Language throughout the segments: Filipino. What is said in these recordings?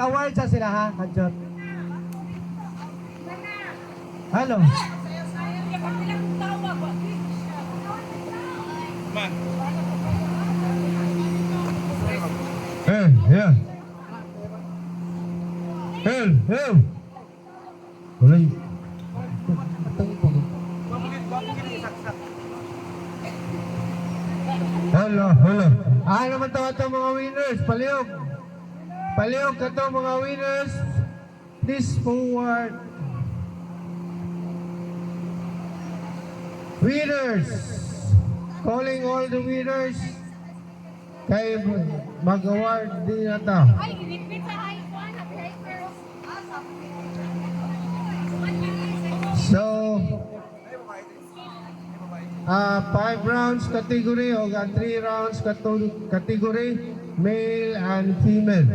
mag-award sa sila ha, Kanjot. Hello. Yeah. Hell. Ulay. Hello. Ano naman ito mga winners? Palihog ka ito mga winners. Please forward. Winners. Calling all the winners. Kay mag-award din ito. So, 5 rounds category o 3 rounds category, male and female.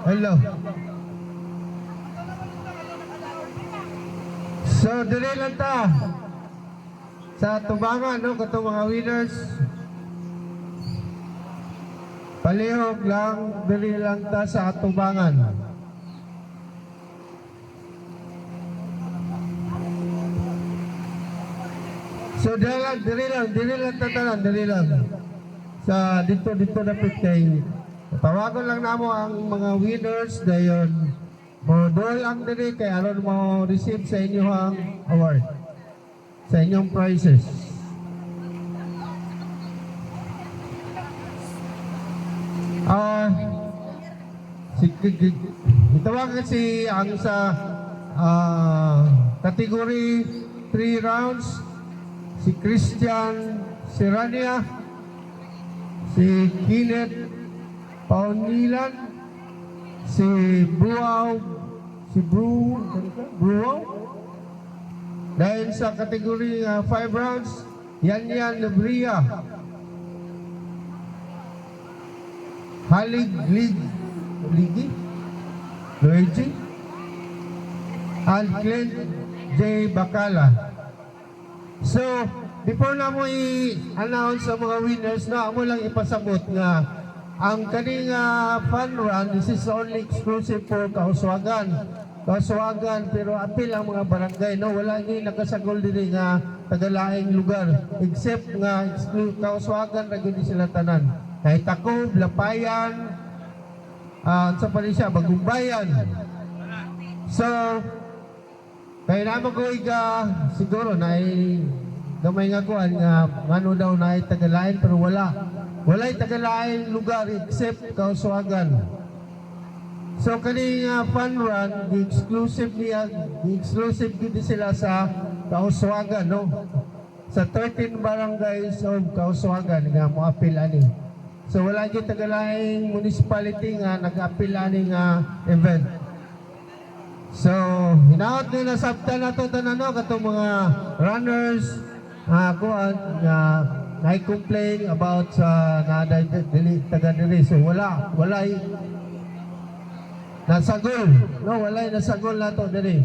Hello. So, dili lang ta sa tubangan, no? Katong mga winners. Palihog lang, dili lang ta sa tubangan. So, dili lang tatanan, dili lang. Sa dito dapat kay tawagon lang namo ang mga winners dayon mo doon lang diri kay aron mo receive sa inyong award, sa inyong prizes. Itawagan si ang sa category 3 rounds si Christian Serrania, si Kenneth Paunilan, si Bruaw, dahil sa kategory 5 rounds, Yan Lebria, Halig Ligi, Luigi, and Clint J. Bacala. So, before na mo i-announce ang mga winners, na mo lang ipasabot nga ang kaning fun run, this is only exclusive for Kauswagan, pero apil ang mga barangay, no? Wala ni nakasagol diri nga tagalaing lugar, except nga Kauswagan ra gyud sila tanan. Kahit Tacob, Lapayan, sa pa siya, Bagumbayan. So, kaya naman ko siguro na gamay nga kuhan nga ano daw na tagalain, pero walay tagalain lugar except Kauswagan. So kaning fun run, the exclusive gid sila sa Kauswagan, no? Sa 13 barangays of Kauswagan nga mo apil ani. So wala gyud tagalain municipality nga nag-apil ani nga event. So hinaot nila sabtan nato tanan, no, katong mga runners kuan nga na-complain about sa dili taga diri. So walay nasagol, no, walay nasagol nato diri.